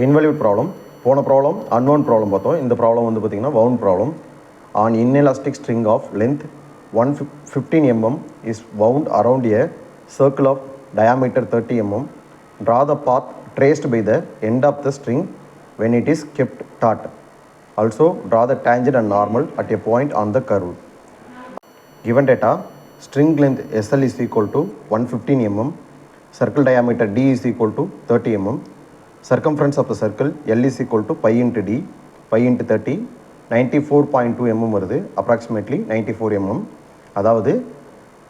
Invalid problem. போன problem unbound problem பார்த்தோம். இந்த ப்ராப்ளம் வந்து பார்த்திங்கன்னா bound problem. An inelastic string of length 115 mm is wound around a circle of diameter 30 mm. Draw the path traced by the end of the string when it is kept taut. Also draw the tangent and normal at a point on the curve. Given data, string length SL is equal to 115 mm, circle diameter D is equal to 30 mm, circumference of the circle L is equal to pi into D, pi into 30, 94.2 mm வருது, approximately 94 mm. அதாவது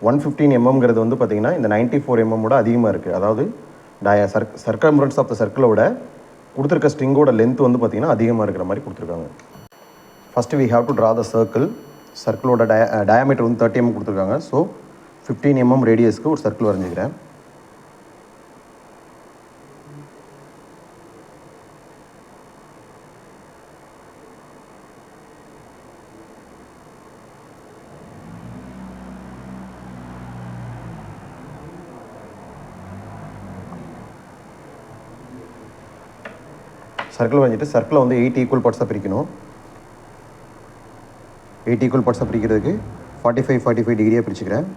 115 mmங்கிறது வந்து பார்த்திங்கன்னா இந்த 94 mm விட அதிகமாக இருக்குது. அதாவது circumference of the சர்க்கிளோட கொடுத்துருக்க ஸ்ட்ரிங்கோட லென்த் வந்து பார்த்திங்கன்னா அதிகமாக இருக்கிற மாதிரி கொடுத்துருக்காங்க. First we have to draw the சர்க்கிளோட டயாமீட்டர் வந்து 30 mm கொடுத்துருக்காங்க. ஸோ 15 mm ரேடியஸ்க்கு ஒரு சர்க்கிள் வரைஞ்சிக்கிறேன். சர்க்கிள் வரைஞ்சிட்டு சர்க்கிளை வந்து 8 ஈக்குவல் பார்ட்ஸாக பிரிக்கணும். 8 ஈக்குவல் பார்ட்ஸாக பிரிக்கிறதுக்கு 45 டிகிரியாக பிரிச்சுக்கிறேன்.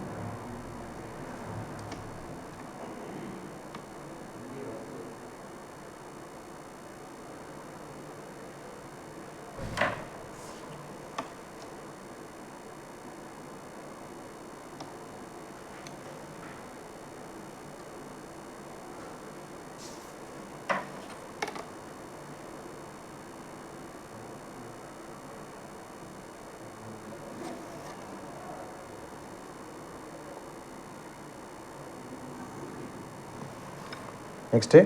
நெக்ஸ்ட்டு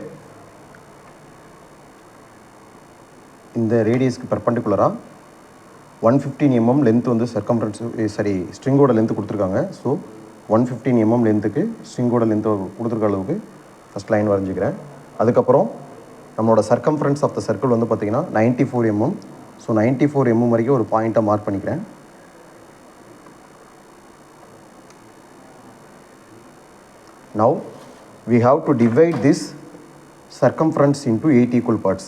இந்த ரேடியஸ்க்கு பெர்பெண்டிகுலராக 115 mm லென்த் வந்து ஸ்ட்ரிங்கோட லென்த்து கொடுத்துருக்காங்க. ஸோ 115 mm லென்த்துக்கு ஸ்ட்ரிங்கோட லென்த்து கொடுத்துருக்க அளவுக்கு ஃபஸ்ட் லைன் வரைஞ்சிக்கிறேன். அதுக்கப்புறம் நம்மளோட சர்க்கம்ஃபரன்ஸ் ஆஃப் த சர்க்கிள் வந்து பார்த்திங்கன்னா 94 mm. ஸோ 94 mm வரைக்கும் ஒரு பாயிண்ட்டை மார்க் பண்ணிக்கிறேன். Now we have to divide this circumference into 8 equal parts.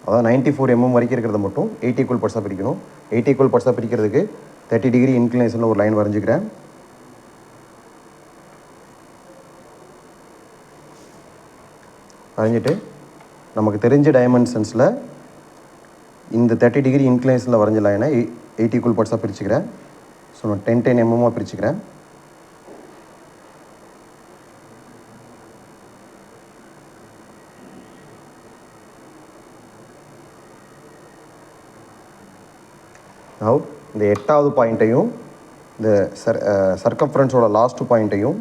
அதாவது 94 mm வரைக்கும் இருக்கிறத மட்டும் 8 equal parts பிரிக்கணும். 8 equal parts பிரிக்கிறதுக்கு 30 டிகிரி இன்க்ளினேஷனில் ஒரு லைன் வரைஞ்சிக்கிறேன். வரைஞ்சிட்டு நமக்கு தெரிஞ்ச டைமென்ஷன்ஸில் இந்த 30 டிகிரி இன்க்ளினேஷனில் வரைஞ்ச லைனை 8 equal parts பிரிச்சுக்கிறேன். ஸோ நான் 10 mm பிரிச்சுக்கிறேன். இந்த 8வது பாயிண்ட்டையும் இந்த சர்க்கம்ஃபரன்ஸோட லாஸ்ட் பாயிண்ட்டையும்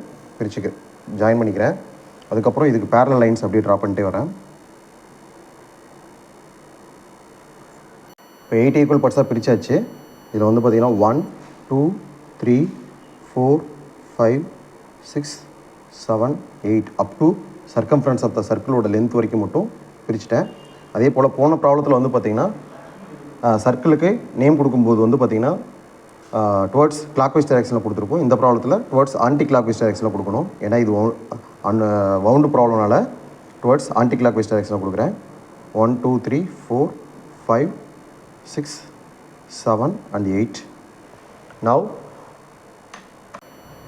ஜாயின் பண்ணிக்கிறேன். அதுக்கப்புறம் இதுக்கு பேரலல் லைன்ஸ் அப்படியே ட்ரா பண்ணிட்டே வரேன். இப்போ 8 ஈக்குவல் பார்ட்ஸாக பிரித்தாச்சு. இதில் வந்து பார்த்திங்கன்னா 1 2 3 4 5 6 7 8 up to circumference of the சர்க்கிளோட லென்த் வரைக்கும் மட்டும் பிரிச்சுட்டேன். அதே போல் போன ப்ராப்ளத்தில் வந்து பார்த்திங்கன்னா சர்க்கிளுக்கு நேம் கொடுக்கும்போது வந்து பார்த்திங்கன்னா டுவர்ட்ஸ் கிளாக்வைஸ் டைரக்ஷனில் கொடுத்துருப்போம். இந்த ப்ராப்ளத்தில் டுவர்ட்ஸ் ஆன்டி கிளாக்வைஸ் டைரக்ஷனில் கொடுக்கணும். ஏன்னா இது வவுண்டு ப்ராப்ளம்னால டுவர்ட்ஸ் ஆன்டி கிளாக்வைஸ் டைரக்ஷனில் கொடுக்குறேன். 1 2 3 4 5 6 7 and 8. நவ்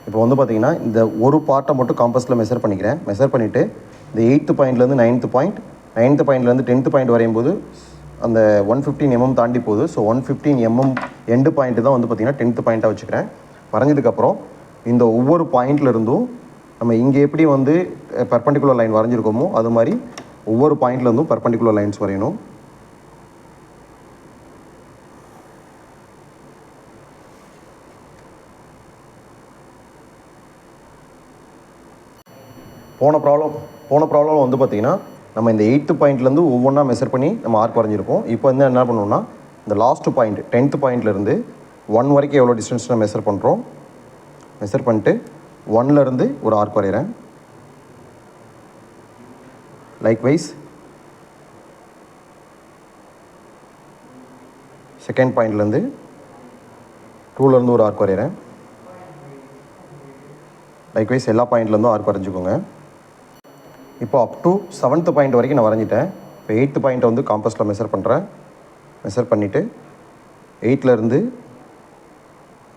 இப்போ வந்து பார்த்திங்கன்னா இந்த ஒரு பார்ட்டை மட்டும் காம்பஸில் மெஷர் பண்ணிக்கிறேன். மெஷர் பண்ணிவிட்டு இந்த 8th பாயிண்ட்லேருந்து 9th பாயிண்ட், 9th பாயிண்ட்லேருந்து 10th பாயிண்ட் வரையும் போது அந்த 115 mm தாண்டி போகுது. ஸோ 115 mm எண்டு பாயிண்ட்டு தான் வந்து பார்த்திங்கன்னா 10th பாயிண்ட்டாக வச்சுக்கிறேன். வரைஞ்சதுக்கப்புறம் இந்த ஒவ்வொரு பாயிண்ட்லேருந்தும் நம்ம இங்கே எப்படி வந்து பெர்பெண்டிகுலர் லைன் வரைஞ்சிருக்கோமோ அது மாதிரி ஒவ்வொரு பாயிண்ட்லேருந்தும் பெர்பெண்டிகுலர் லைன்ஸ் வரையணும். போன ப்ராப்ளம் வந்து பார்த்திங்கன்னா நம்ம இந்த 8th பாயிண்ட்லேருந்து ஒவ்வொன்றா மெஷர் பண்ணி நம்ம ஆர்க் வரைஞ்சிருக்கோம். இப்போ வந்து என்ன பண்ணணும்னா இந்த லாஸ்ட் பாயிண்ட் 10th பாயிண்ட்லேருந்து 1 வரைக்கும் எவ்வளோ டிஸ்டன்ஸில் மெஷர் பண்ணுறோம். மெஷர் பண்ணிட்டு 1லேருந்து ஒரு ஆர்க் வரைகிறேன். லைக்வைஸ் செகண்ட் பாயிண்ட்லேருந்து 2லேருந்து ஒரு ஆர்க் வரைகிறேன். லைக்வைஸ் எல்லா பாயிண்ட்லேருந்தும் ஆர்க் வரைஞ்சிக்கோங்க. இப்போ அப் டு 7th பாயிண்ட் வரைக்கும் நான் வரைஞ்சிட்டேன். இப்போ 8th பாயிண்ட்டை வந்து காம்பஸில் மெஷர் பண்ணுறேன். மெஷர் பண்ணிவிட்டு 8லேருந்து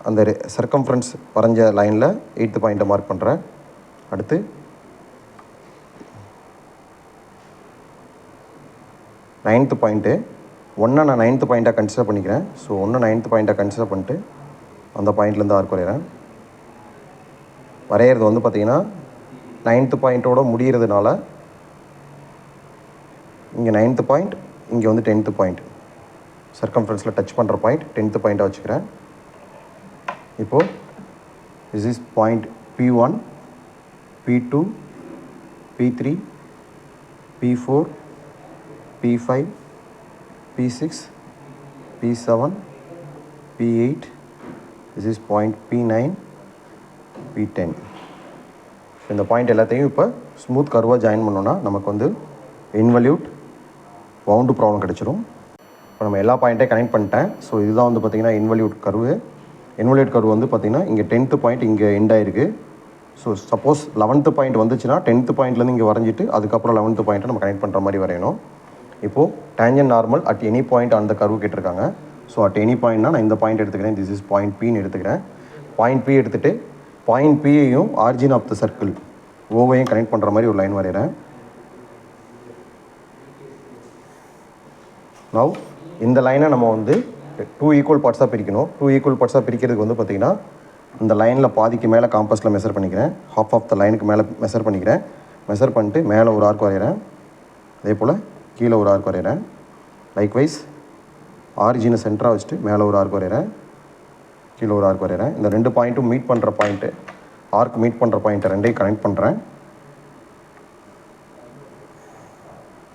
அந்த சர்க்கம்ஃபரன்ஸ் வரைஞ்ச லைனில் 8th பாயிண்ட்டை மார்க் பண்ணுறேன். அடுத்து 9th பாயிண்ட்டு 1 நான் 9th பாயிண்ட்டாக கன்சிடர் பண்ணிக்கிறேன். ஸோ 1 9th பாயிண்ட்டாக கன்சிடர் பண்ணிட்டு அந்த பாயிண்ட்லேருந்து ஆர்க் வரைகிறேன். வரைகிறது வந்து பார்த்திங்கன்னா 9th பாயிண்ட்டோட முடிகிறதுனால இங்கே 9th பாயிண்ட், இங்கே வந்து 10th பாயிண்ட், சர்க்கம்ஃபரன்ஸில் டச் பண்ணுற பாயிண்ட் 10th பாயிண்ட்டாக வச்சுக்கிறேன். இப்போது this is point P1, P2, P3, P4, P5, P6, P7, P8, this is point P9, P10. இந்த பாயிண்ட் எல்லாத்தையும் இப்போ ஸ்மூத் கர்வாக ஜாயின் பண்ணோன்னா நமக்கு வந்து இன்வல்யூட் வவுண்டு ப்ராப்ளம் கிடச்சிரும். இப்போ நம்ம எல்லா பாயிண்ட்டையும் கனெக்ட் பண்ணிட்டேன். ஸோ இதுதான் வந்து பார்த்திங்கன்னா இன்வல்யூட் கர்வு. இன்வல்யூட் கர்வு வந்து பார்த்திங்கன்னா இங்கே 10th பாயிண்ட் இங்கே எண்ட் ஆகிருக்கு. ஸோ சப்போஸ் 11th பாயிண்ட் வந்துச்சுன்னா 10th பாயிண்ட்லேருந்து இங்கே வரைஞ்சிட்டு அதுக்கப்புறம் 11th பாயிண்ட்டை நம்ம கனெக்ட் பண்ணுற மாதிரி வரையணும். இப்போது tangent normal at any point அந்த கர்வு கேட்டிருக்காங்க. ஸோ அட் எனி பாயிண்ட்னா நான் இந்த பாயிண்ட் எடுத்துக்கிறேன். திஸ் இஸ் பாயிண்ட் Pன்னு எடுத்துக்கிறேன். பாயிண்ட் P எடுத்துகிட்டு பாயிண்ட் Pயையும் ஆரிஜின் ஆஃப் த சர்க்கிள் ஓவையும் கனெக்ட் பண்ணுற மாதிரி ஒரு லைன் வரைகிறேன். நவ் இந்த லைனை நம்ம வந்து 2 ஈக்குவல் பார்ட்ஸாக பிரிக்கணும். 2 ஈக்குவல் பார்ட்ஸாக பிரிக்கிறதுக்கு வந்து பார்த்திங்கன்னா இந்த லைனில் பாதிக்கு மேலே காம்பஸில் மெஷர் பண்ணிக்கிறேன். ஹாஃப் ஆஃப் த லைனுக்கு மேலே மெஷர் பண்ணிக்கிறேன். மெஷர் பண்ணிட்டு மேலே ஒரு ஆர்க் வரைகிறேன். அதே போல் கீழே ஒரு ஆர்க் வரைகிறேன். லைக்வைஸ் ஆரிஜினை சென்டராக வச்சுட்டு மேலே ஒரு ஆர்க் வரைகிறேன், கீழே ஒரு ஆர்க் வரைகிறேன். இந்த 2 பாயிண்ட்டும் மீட் பண்ணுற பாயிண்ட்டு, ஆர்க் மீட் பண்ணுற பாயிண்ட்டை ரெண்டையும் கனெக்ட் பண்ணுறேன்.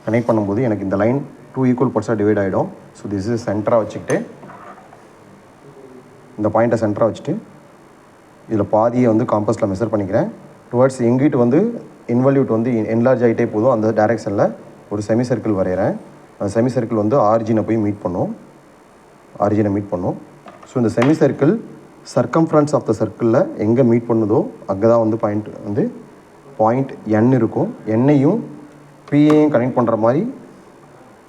கனெக்ட் பண்ணும்போது எனக்கு இந்த லைன் 2 ஈக்குவல் பார்ட்ஸாக டிவைட் ஆகிடும். ஸோ திஸ் இஸ் சென்டராக வச்சுக்கிட்டு இந்த பாயிண்ட்டை சென்டராக வச்சுட்டு இதில் பாதியை வந்து காம்பஸில் மெஷர் பண்ணிக்கிறேன். டுவர்ட்ஸ் எங்கிட்டு வந்து இன்வல்யூட் வந்து என்லார்ஜ் ஆகிட்டே போதும் அந்த டைரெக்ஷனில் ஒரு செமி சர்க்கிள் வரைகிறேன். அந்த செமி சர்க்கிள் வந்து ஆரிஜினை போய் மீட் பண்ணும், ஆரிஜினை மீட் பண்ணும். ஸோ இந்த semi circle circumference of the சர்க்கிளில் எங்கே மீட் பண்ணுதோ அங்கே தான் வந்து பாயிண்ட் N இருக்கும். Nனையும் Pயையும் கனெக்ட் பண்ணுற மாதிரி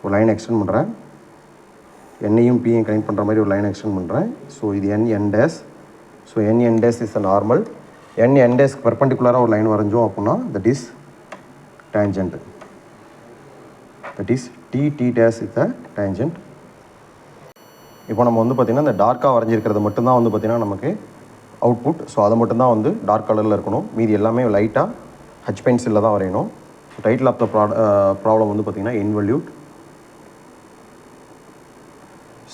ஒரு லைன் எக்ஸ்டெண்ட் பண்ணுறேன். Nனையும் Pயையும் கனெக்ட் பண்ணுற மாதிரி ஒரு லைன் எக்ஸ்டெண்ட் பண்ணுறேன். ஸோ இது N days. So N days is a normal. N டேஸ்க்கு பெர்பெண்டிகுலராக ஒரு லைன் வரைஞ்சோம் அப்படின்னா that is tangent. That is T days is the tangent. இப்போ நம்ம வந்து பார்த்திங்கன்னா இந்த டார்க்காக வரைஞ்சிருக்கிறது மட்டும்தான் வந்து பார்த்திங்கன்னா நமக்கு அவுட்புட். ஸோ அதை மட்டும்தான் வந்து டார்க் கலரில் இருக்கணும். மீதி எல்லாமே லைட்டாக ஹச் பென்சிலில் தான் வரையணும். So title of the problem வந்து பார்த்திங்கன்னா இன்வல்யூட்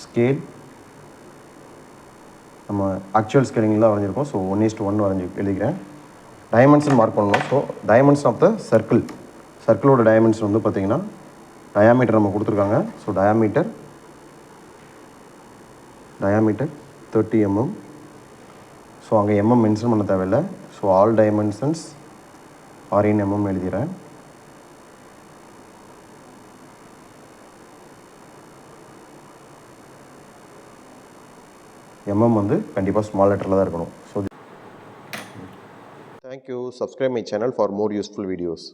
ஸ்கேல். நம்ம ஆக்சுவல் ஸ்கேலிங்கில் தான் வரைஞ்சிருக்கோம். ஸோ 1:1 எழுதிக்கிறேன். டைமென்ஷன் மார்க் பண்ணணும். ஸோ டைமென்ஷன் ஆஃப் த சர்க்கிளோட டைமென்ஷன் வந்து பார்த்திங்கன்னா டயாமீட்டர் நம்ம கொடுத்துருக்காங்க. So diameter 30 mm. ஸோ அங்கே mm மென்ஷன் பண்ண தேவையில்லை. So all dimensions are in mm எழுதிக்கிறேன். mm வந்து கண்டிப்பாக ஸ்மால் லெட்டரில் தான் இருக்கணும். So thank you. Subscribe my channel for more useful videos.